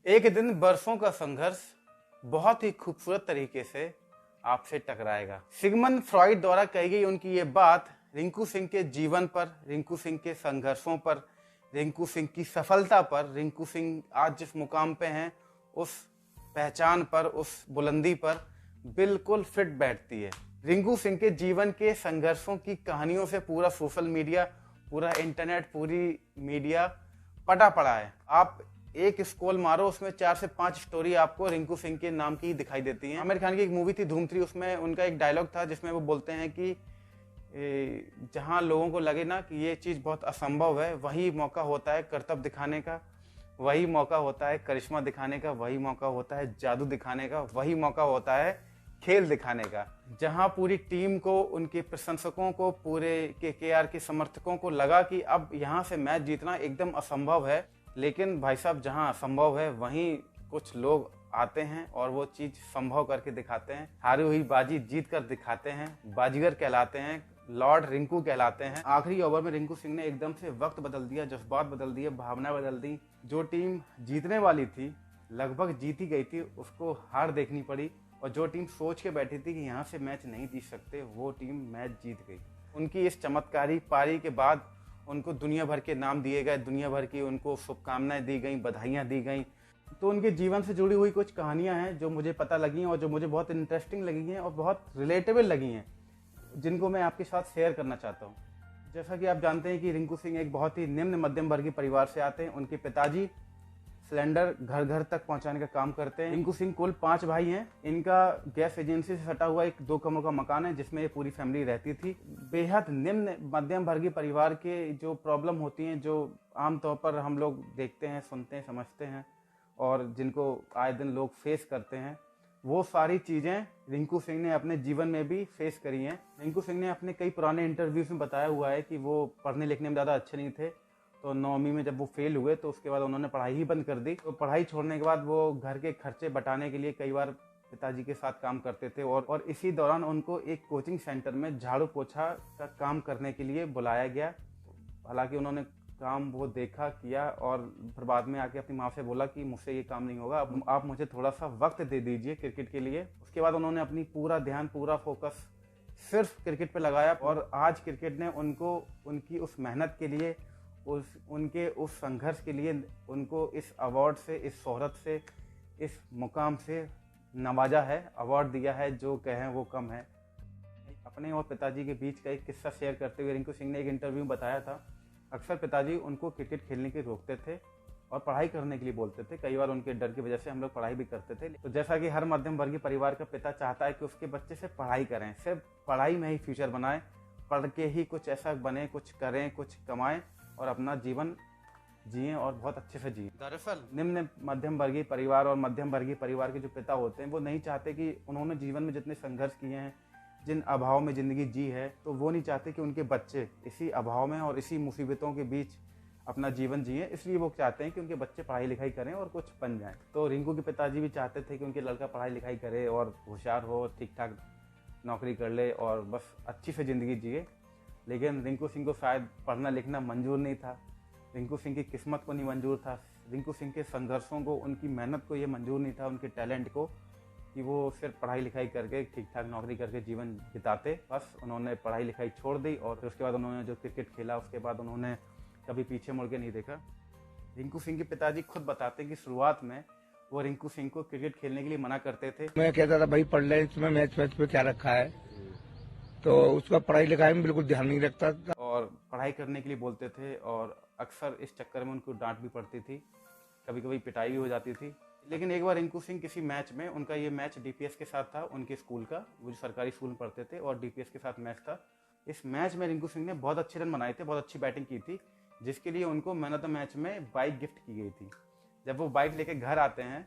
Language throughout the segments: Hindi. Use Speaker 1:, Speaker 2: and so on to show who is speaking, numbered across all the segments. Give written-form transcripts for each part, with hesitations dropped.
Speaker 1: एक दिन बरसों का संघर्ष बहुत ही खूबसूरत तरीके से आपसे टकराएगा। सिगमंड फ्रॉइड द्वारा कही गई उनकी ये बात रिंकू सिंह के जीवन पर, रिंकू सिंह के संघर्षों पर, रिंकू सिंह की सफलता पर, रिंकू सिंह आज जिस मुकाम पे हैं उस पहचान पर, उस बुलंदी पर बिल्कुल फिट बैठती है। रिंकू सिंह के जीवन के संघर्षों की कहानियों से पूरा सोशल मीडिया, पूरा इंटरनेट, पूरी मीडिया पटा पड़ा है। आप एक स्क्रॉल मारो, उसमें 4 से 5 स्टोरी आपको रिंकू सिंह के नाम की दिखाई देती हैं। आमिर खान की एक मूवी थी धूम 3, उसमें उनका एक डायलॉग था जिसमें वो बोलते हैं कि जहां लोगों को लगे ना कि ये चीज बहुत असंभव है, वही मौका होता है कर्तव्य दिखाने का, वही मौका होता है करिश्मा दिखाने का, वही मौका होता है जादू दिखाने का, वही मौका होता है खेल दिखाने का। जहां पूरी टीम को, उनके प्रशंसकों को, पूरे केकेआर के समर्थकों को लगा कि अब यहां से मैच जीतना एकदम असंभव है, लेकिन भाई साहब जहां असंभव है वहीं कुछ लोग आते हैं और वो चीज संभव करके दिखाते हैं। हारी हुई बाजी जीत कर दिखाते हैं, बाजीगर कहलाते हैं, लॉर्ड रिंकू कहलाते हैं। आखिरी ओवर में रिंकू सिंह ने एकदम से वक्त बदल दिया, जज्बात बदल दिए, भावना बदल दी। जो टीम जीतने वाली थी, लगभग जीत ही गई थी, उसको हार देखनी पड़ी, और जो टीम सोच के बैठी थी कि यहाँ से मैच नहीं जीत सकते, वो टीम मैच जीत गई। उनकी इस चमत्कारी पारी के बाद उनको दुनिया भर के नाम दिए गए, दुनिया भर की उनको शुभकामनाएं दी गई, बधाइयाँ दी गई। तो उनके जीवन से जुड़ी हुई कुछ कहानियां हैं जो मुझे पता लगी और जो मुझे बहुत इंटरेस्टिंग लगी हैं और बहुत रिलेटेबल लगी हैं, जिनको मैं आपके साथ शेयर करना चाहता हूँ। जैसा कि आप जानते हैं कि रिंकू सिंह एक बहुत ही निम्न मध्यम वर्गीय परिवार से आते हैं। उनके पिताजी सिलेंडर घर घर तक पहुंचाने का काम करते हैं। रिंकू सिंह कुल 5 भाई हैं। इनका गैस एजेंसी से सटा हुआ एक 2 कमरों का मकान है जिसमें ये पूरी फैमिली रहती थी। बेहद निम्न मध्यम वर्गीय परिवार के जो प्रॉब्लम होती हैं, जो आमतौर पर हम लोग देखते हैं, सुनते हैं, समझते हैं और जिनको आए दिन लोग फेस करते हैं, वो सारी चीज़ें रिंकू सिंह ने अपने जीवन में भी फेस करी हैं। रिंकू सिंह ने अपने कई पुराने इंटरव्यूज में बताया हुआ है कि वो पढ़ने लिखने में ज़्यादा अच्छे नहीं थे, तो 9वीं में जब वो फेल हुए तो उसके बाद उन्होंने पढ़ाई ही बंद कर दी। तो पढ़ाई छोड़ने के बाद वो घर के खर्चे बटाने के लिए कई बार पिताजी के साथ काम करते थे और इसी दौरान उनको एक कोचिंग सेंटर में झाड़ू पोछा का काम करने के लिए बुलाया गया। हालांकि उन्होंने काम वो देखा, किया और फिर बाद में आके अपनी माँ से बोला कि मुझसे ये काम नहीं होगा, अब आप मुझे थोड़ा सा वक्त दे दीजिए क्रिकेट के लिए। उसके बाद उन्होंने अपनी पूरा ध्यान, पूरा फोकस सिर्फ क्रिकेट पे लगाया और आज क्रिकेट ने उनको उनकी उस मेहनत के लिए, उनके उस संघर्ष के लिए उनको इस अवार्ड से, इस शोहरत से, इस मुकाम से नवाजा है, अवार्ड दिया है, जो कहें वो कम है। अपने और पिताजी के बीच का एक किस्सा शेयर करते हुए रिंकू सिंह ने एक इंटरव्यू में बताया था, अक्सर पिताजी उनको क्रिकेट खेलने के रोकते थे और पढ़ाई करने के लिए बोलते थे। कई बार उनके डर की वजह से हम लोग पढ़ाई भी करते थे। तो जैसा कि हर मध्यम वर्गीय परिवार का पिता चाहता है कि उसके बच्चे से पढ़ाई करें, सिर्फ पढ़ाई में ही फ्यूचर बनाएं, पढ़ के ही कुछ ऐसा बने, कुछ करें, कुछ कमाएं और अपना जीवन जिएं और बहुत अच्छे से जिएं। दरअसल निम्न मध्यम वर्गीय परिवार और मध्यम वर्गीय परिवार के जो पिता होते हैं, वो नहीं चाहते कि उन्होंने जीवन में जितने संघर्ष किए हैं, जिन अभाव में ज़िंदगी जी है, तो वो नहीं चाहते कि उनके बच्चे इसी अभाव में और इसी मुसीबतों के बीच अपना जीवन जिए। इसलिए वो चाहते हैं कि उनके बच्चे पढ़ाई लिखाई करें और कुछ बन जाएं। तो रिंकू के पिताजी भी चाहते थे कि उनके लड़का पढ़ाई लिखाई करे और होशियार हो, ठीक ठाक नौकरी कर ले और बस अच्छी से ज़िंदगी जिए। लेकिन रिंकू सिंह को शायद पढ़ना लिखना मंजूर नहीं था, रिंकू सिंह की किस्मत को नहीं मंजूर था, रिंकू सिंह के संघर्षों को, उनकी मेहनत को ये मंजूर नहीं था, उनके टैलेंट को, कि वो सिर्फ पढ़ाई लिखाई करके ठीक ठाक नौकरी करके जीवन बिताते। बस उन्होंने पढ़ाई लिखाई छोड़ दी और फिर उसके बाद उन्होंने जो क्रिकेट खेला, उसके बाद उन्होंने कभी पीछे मुड़ के नहीं देखा। रिंकू सिंह के पिताजी खुद बताते हैं कि शुरुआत में वो रिंकू सिंह को क्रिकेट खेलने के लिए मना करते थे।
Speaker 2: मैं कहता था भाई पढ़ ले, इसमें मैच पे क्या रखा है, तो उसका पढ़ाई लिखाई में बिल्कुल ध्यान नहीं रखता था
Speaker 1: और पढ़ाई करने के लिए बोलते थे और अक्सर इस चक्कर में उनको डांट भी पड़ती थी, कभी कभी पिटाई भी हो जाती थी। लेकिन एक बार रिंकू सिंह किसी मैच में, उनका ये मैच डीपीएस के साथ था, उनके स्कूल का, वो जो सरकारी स्कूल में पढ़ते थे, और डीपीएस के साथ मैच था। इस मैच में रिंकू सिंह ने बहुत अच्छे रन बनाए थे, बहुत अच्छी बैटिंग की थी, जिसके लिए उनको मैन ऑफ द मैच में बाइक गिफ्ट की गई थी। जब वो बाइक लेके घर आते हैं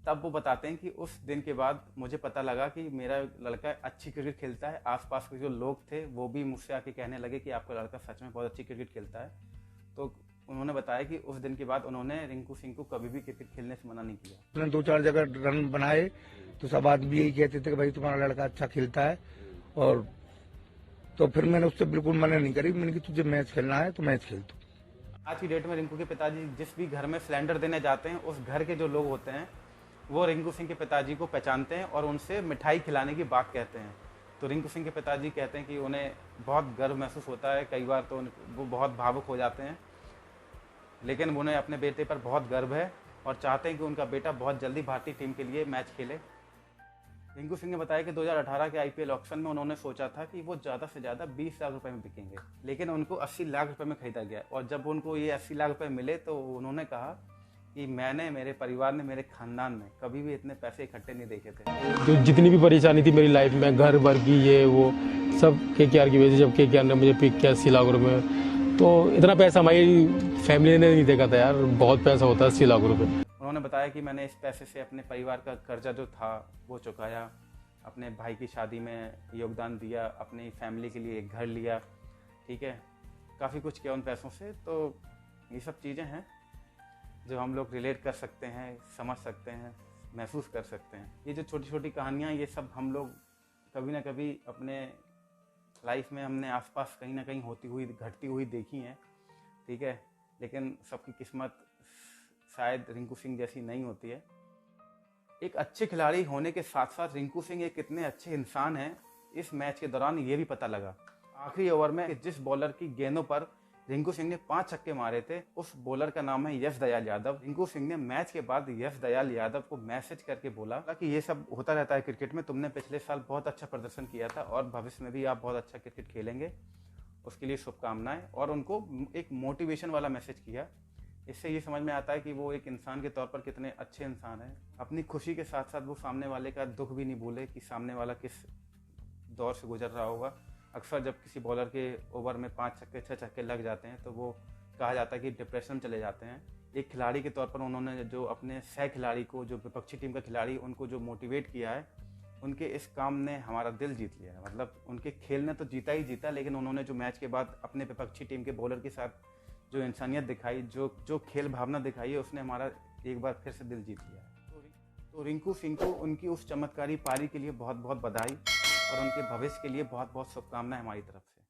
Speaker 1: तब वो बताते हैं कि उस दिन के बाद मुझे पता लगा कि मेरा लड़का अच्छी क्रिकेट खेलता है। आसपास के जो लोग थे वो भी मुझसे आके कहने लगे कि आपका लड़का सच में बहुत अच्छी क्रिकेट खेलता है। तो उन्होंने बताया कि उस दिन के बाद उन्होंने रिंकू सिंह को कभी भी क्रिकेट खेलने से मना नहीं किया।
Speaker 2: उसने 2-4 जगह रन बनाए तो सब आदमी यही कहते थे कि भाई तुम्हारा लड़का अच्छा खेलता है, और तो फिर मैंने उससे बिल्कुल मना नहीं करी। मैंने कि तुझे मैच खेलना है तो मैच खेल तू।
Speaker 1: आज की डेट में रिंकू के पिताजी जिस भी घर में सिलेंडर देने जाते हैं, उस घर के जो लोग होते हैं वो रिंकू सिंह के पिताजी को पहचानते हैं और उनसे मिठाई खिलाने की बात कहते हैं। तो रिंकू सिंह के पिताजी कहते हैं कि उन्हें बहुत गर्व महसूस होता है, कई बार तो वो बहुत भावुक हो जाते हैं, लेकिन उन्हें अपने बेटे पर बहुत गर्व है और चाहते हैं कि उनका बेटा बहुत जल्दी भारतीय टीम के लिए मैच खेले। रिंकू सिंह ने बताया कि 2018 के आईपीएल ऑक्शन में उन्होंने सोचा था कि वो ज़्यादा से ज़्यादा 20 लाख रुपए में बिकेंगे, लेकिन उनको 80 लाख रुपए में खरीदा गया। और जब उनको ये 80 लाख रुपए मिले तो उन्होंने कहा कि मैंने, मेरे परिवार ने, मेरे खानदान में कभी भी इतने पैसे इकट्ठे नहीं देखे थे।
Speaker 3: जो जितनी भी परेशानी थी मेरी लाइफ में, घर भर की ये वो सब केकेआर की वजह से, जब केकेआर ने मुझे पिक किया 80 लाख रुपए, तो इतना पैसा हमारी फैमिली ने नहीं देखा था यार, बहुत पैसा होता है 80 लाख रुपए।
Speaker 1: उन्होंने बताया कि मैंने इस पैसे से अपने परिवार का कर्जा जो था वो चुकाया, अपने भाई की शादी में योगदान दिया, अपनी फैमिली के लिए एक घर लिया, ठीक है, काफ़ी कुछ किया उन पैसों से। तो ये सब चीज़ें हैं जो हम लोग रिलेट कर सकते हैं, समझ सकते हैं, महसूस कर सकते हैं। ये जो छोटी छोटी कहानियाँ, ये सब हम लोग कभी ना कभी अपने लाइफ में हमने आसपास कहीं ना कहीं होती हुई, घटती हुई देखी हैं, ठीक है, लेकिन सबकी किस्मत शायद रिंकू सिंह जैसी नहीं होती है। एक अच्छे खिलाड़ी होने के साथ साथ रिंकू सिंह एक कितने अच्छे इंसान हैं, इस मैच के दौरान ये भी पता लगा। आखिरी ओवर में जिस बॉलर की गेंदों पर रिंकू सिंह ने 5 छक्के मारे थे, उस बॉलर का नाम है यश दयाल यादव। रिंकू सिंह ने मैच के बाद यश दयाल यादव को मैसेज करके बोला कि ये सब होता रहता है क्रिकेट में, तुमने पिछले साल बहुत अच्छा प्रदर्शन किया था और भविष्य में भी आप बहुत अच्छा क्रिकेट खेलेंगे, उसके लिए शुभकामनाएं। और उनको एक मोटिवेशन वाला मैसेज किया। इससे ये समझ में आता है कि वो एक इंसान के तौर पर कितने अच्छे इंसान हैं। अपनी खुशी के साथ साथ वो सामने वाले का दुख भी नहीं भूले कि सामने वाला किस दौर से गुजर रहा होगा। अक्सर जब किसी बॉलर के ओवर में 5 छक्के 6 छक्के लग जाते हैं तो वो कहा जाता है कि डिप्रेशन में चले जाते हैं। एक खिलाड़ी के तौर पर उन्होंने जो अपने सह खिलाड़ी को, जो विपक्षी टीम का खिलाड़ी, उनको जो मोटिवेट किया है, उनके इस काम ने हमारा दिल जीत लिया है। मतलब उनके खेल ने तो जीता ही जीता, लेकिन उन्होंने जो मैच के बाद अपने विपक्षी टीम के बॉलर के साथ जो इंसानियत दिखाई, जो खेल भावना दिखाई है, उसने हमारा एक बार फिर से दिल जीत लिया है। तो रिंकू सिंह को उनकी उस चमत्कारी पारी के लिए बहुत बहुत बधाई और उनके भविष्य के लिए बहुत बहुत शुभकामनाएं हमारी तरफ से।